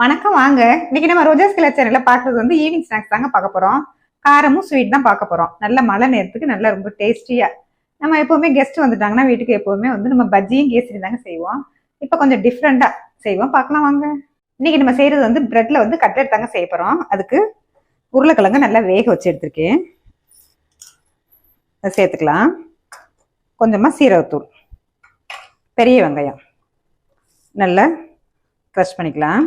வணக்கம் வாங்க. இன்னைக்கு நம்ம ரோஜாஸ் கிளர் சேனல்ல பாக்குறது வந்து ஈவினிங் ஸ்நாக்ஸ் தாங்க பார்க்க போறோம். காரமும் ஸ்வீட் தான் பார்க்க போறோம். நல்ல மழை நேரத்துக்கு நல்லா ரொம்ப டேஸ்டியா. நம்ம எப்பவுமே கெஸ்ட் வந்துட்டாங்கன்னா வீட்டுக்கு எப்பவுமே வந்து நம்ம பஜ்ஜியும் கேசரி தாங்க செய்வோம். இப்போ கொஞ்சம் டிஃப்ரெண்டா செய்வோம், பார்க்கலாம் வாங்க. இன்னைக்கு நம்ம செய்யறது வந்து பிரெட்ல வந்து கட்லெட் தாங்க செய்ய போறோம். அதுக்கு உருளைக்கிழங்கு நல்லா வேக வச்சு எடுத்திருக்கேன். அதை சேர்த்துக்கலாம். கொஞ்சமா சீரகத்தூள், பெரிய வெங்காயம் நல்லா க்ரஷ் பண்ணிக்கலாம்.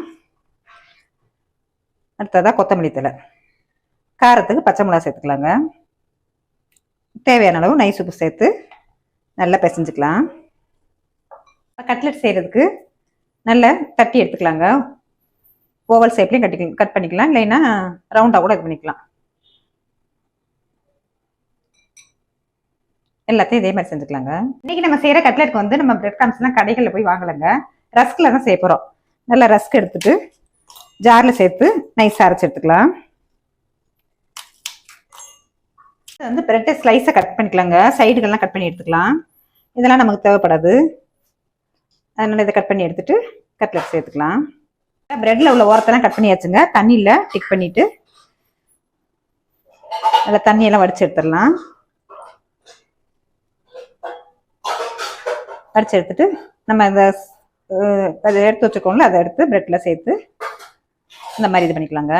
அடுத்ததாக கொத்தமல்லி தழை, காரத்துக்கு பச்சை மிளகா சேர்த்துக்கலாங்க. தேவையான அளவு நைஸ் உப்பு சேர்த்து நல்லா பிசைஞ்சுக்கலாம். கட்லெட் செய்கிறதுக்கு நல்லா தட்டி எடுத்துக்கலாங்க. ஓவல் ஷேப்லேயும் கட் பண்ணிக்கலாம், இல்லைன்னா ரவுண்டாக கூட இது பண்ணிக்கலாம். எல்லாத்தையும் இதே மாதிரி செஞ்சுக்கலாங்க. இன்னைக்கு நம்ம செய்கிற கட்லெட்க்கு வந்து நம்ம பிரெட் கிரம்ஸ்லாம் கடைகளில் போய் வாங்கலைங்க, ரஸ்கில் தான் செய்ய போகிறோம். நல்லா ரஸ்க் எடுத்துட்டு ஜாரில் சேர்த்து நைஸாக அரைச்சி எடுத்துக்கலாம். வந்து பிரெட்டை ஸ்லைஸாக கட் பண்ணிக்கலாங்க. சைடுகள்லாம் கட் பண்ணி எடுத்துக்கலாம். இதெல்லாம் நமக்கு தேவைப்படாது, அதனால இதை கட் பண்ணி எடுத்துட்டு கட்லெட் சேர்த்துக்கலாம். பிரெட்டில் உள்ள ஓரத்தெல்லாம் கட் பண்ணியாச்சுங்க. தண்ணியில் டிக் பண்ணிட்டு நல்லா தண்ணியெல்லாம் வடிச்சு எடுத்துடலாம். வடிச்சு எடுத்துட்டு நம்ம அதை எடுத்து வச்சுக்கோங்களா, அதை எடுத்து பிரெட்டில் சேர்த்து இந்த மாதிரி இது பண்ணிக்கலாங்க.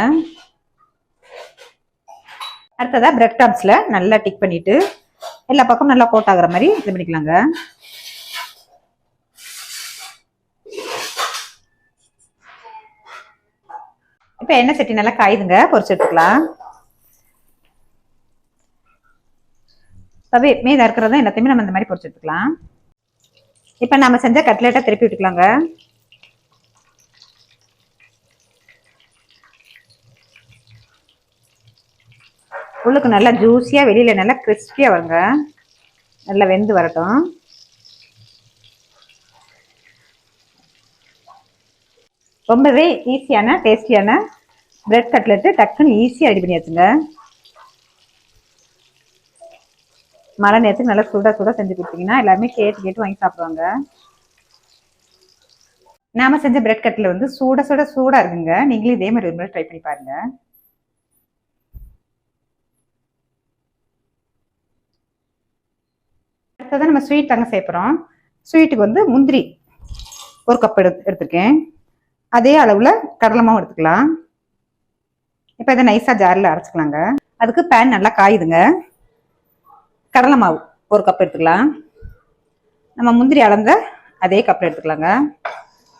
அடுத்ததா பிரெட் கிரம்ஸ்ல நல்லா டிக் பண்ணிட்டு எல்லா பக்கம் நல்லா கோட் ஆகுற மாதிரி இது பண்ணிக்கலாங்க. இப்ப எண்ணெய் சட்டி நல்லா காயுதுங்க, பொரிச்சு எடுத்துக்கலாம். மீதம் இருக்கிறதா எல்லாத்தையுமே நம்ம இந்த மாதிரி பொரிச்சு எடுத்துக்கலாம். இப்ப நம்ம செஞ்ச கட்லெட்டை திருப்பி விட்டுக்கலாங்க. உள்ளுக்கு நல்லா ஜூஸியா, வெளியில நல்லா கிறிஸ்பியா வருங்க. நல்லா வெந்து வரட்டும். ரொம்பவே ஈஸியான டேஸ்டியான பிரெட் கட்லெட்டு டக்குன்னு ஈஸியா ரெடி பண்ணியாச்சுங்க. மழை நேரத்துக்கு நல்லா சுட செஞ்சு கொடுத்தீங்கன்னா எல்லாருமே கேட்டு வாங்கி சாப்பிடுவாங்க. நாம செஞ்ச பிரெட் கட்லெட் வந்து சூடா இருக்குங்க. நீங்களும் இதே மாதிரி ஒரு முறை ட்ரை பண்ணி பாருங்க. அடுத்ததான் நம்ம ஸ்வீட் தாங்க சேர்ப்போம். ஸ்வீட்டுக்கு வந்து முந்திரி ஒரு கப் எடுத்திருக்கேன். அதே அளவுல கடலை மாவு எடுத்துக்கலாம். இப்போ இதை நைஸா ஜாரில் அரைச்சிக்கலாங்க. அதுக்கு பேன் நல்லா காயுதுங்க. கடலை மாவு ஒரு கப் எடுத்துக்கலாம். நம்ம முந்திரி அளந்த அதே கப்பில் எடுத்துக்கலாங்க.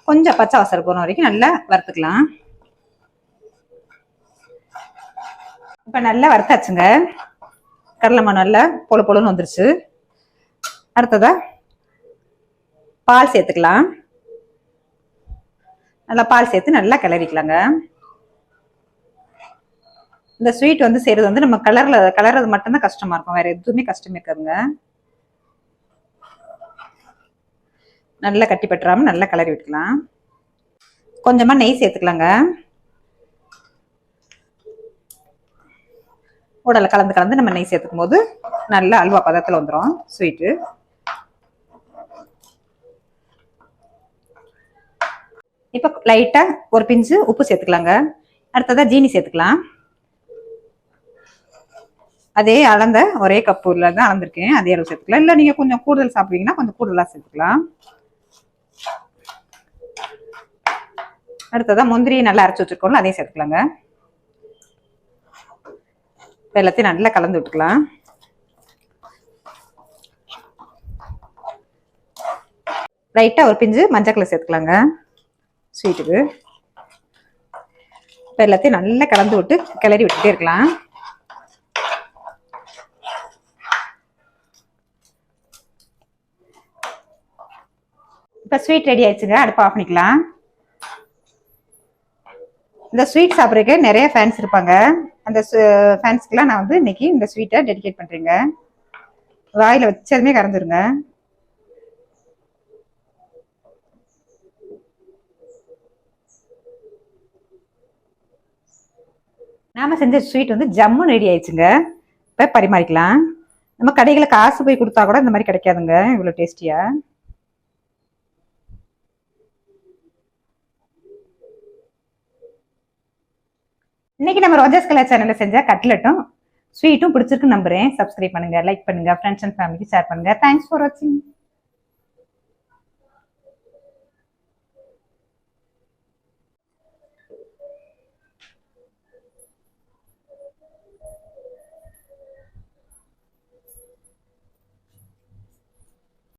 கொஞ்சம் பச்சை வாசனை போன வரைக்கும் நல்லா வறுத்துக்கலாம். இப்போ நல்லா வறுத்தாச்சுங்க. கடலை மாவு நல்லா பொழுன்னு வந்துருச்சு. அடுத்ததா பால் சேர்த்துக்கலாம். நல்லா பால் சேர்த்து நல்லா கிளறிக்கலாங்க. இந்த ஸ்வீட் வந்து செய்யறது வந்து நம்ம கலர்றது மட்டும்தான் கஷ்டமா இருக்கும், வேற எதுவுமே கஷ்டமே இருக்காதுங்க. நல்லா கட்டி பட்டுறாம நல்லா கிளறி விட்டுக்கலாம். கொஞ்சமா நெய் சேர்த்துக்கலாங்க. உடலை கலந்து நம்ம நெய் சேர்த்துக்கும் போது நல்லா அல்வா பதத்துல வந்துடும் ஸ்வீட்டு. இப்ப லைட்டா ஒரு பிஞ்சு உப்பு சேர்த்துக்கலாங்க. அடுத்ததா ஜீனி சேர்த்துக்கலாம். அதே அளந்த ஒரே கப்புல தான் அளந்திருக்கேன், அதே அளவு சேர்த்துக்கலாம். இல்ல நீங்க கொஞ்சம் கூடுதல் சாப்பிடுவீங்கன்னா கொஞ்சம் கூடுதலா சேர்த்துக்கலாம். அடுத்ததா முந்திரியை நல்லா அரைச்சு வச்சிருக்கோம்ல, அதையும் சேர்த்துக்கலாங்க. எல்லாத்தையும் நல்லா கலந்து விட்டுக்கலாம். லைட்டா ஒரு பிஞ்சு மஞ்சள் கலர் சேர்த்துக்கலாங்க ஸ்வீட்டுக்கு. இப்போ எல்லாத்தையும் நல்லா கலந்து விட்டு கிளறி விட்டுட்டே இருக்கலாம். இப்போ ஸ்வீட் ரெடி ஆயிடுச்சுங்க. அடுப்பு ஆஃப் பண்ணிக்கலாம். இந்த ஸ்வீட் சாப்பிட்றதுக்கு நிறைய ஃபேன்ஸ் இருப்பாங்க. அந்த ஃபேன்ஸ்க்குலாம் நான் வந்து இன்னைக்கு இந்த ஸ்வீட்டை டெடிகேட் பண்றேங்க. வாயில வச்சதுமே கறந்துருங்க. நாம செஞ்ச ஸ்வீட் வந்து ஜம்முன்னு ரெடி ஆயிடுச்சுங்க. இப்போ பரிமாறிக்கலாம். நம்ம கடைகளை காசு போய் கொடுத்தா கூட இந்த மாதிரி கிடைக்காதுங்க இவ்வளோ டேஸ்டியா. இன்னைக்கு நம்ம ரோஜாஸ் கலர் சேனல்ல செஞ்ச கட்லெட்டும் ஸ்வீட்டும் பிடிச்சிருக்கு நம்புறேன். சப்ஸ்கிரைப் பண்ணுங்க, லைக் பண்ணுங்க, ஃப்ரெண்ட்ஸ் அண்ட் ஃபேமிலிக்கு ஷேர் பண்ணுங்க. தேங்க்ஸ் ஃபார் வாட்சிங்.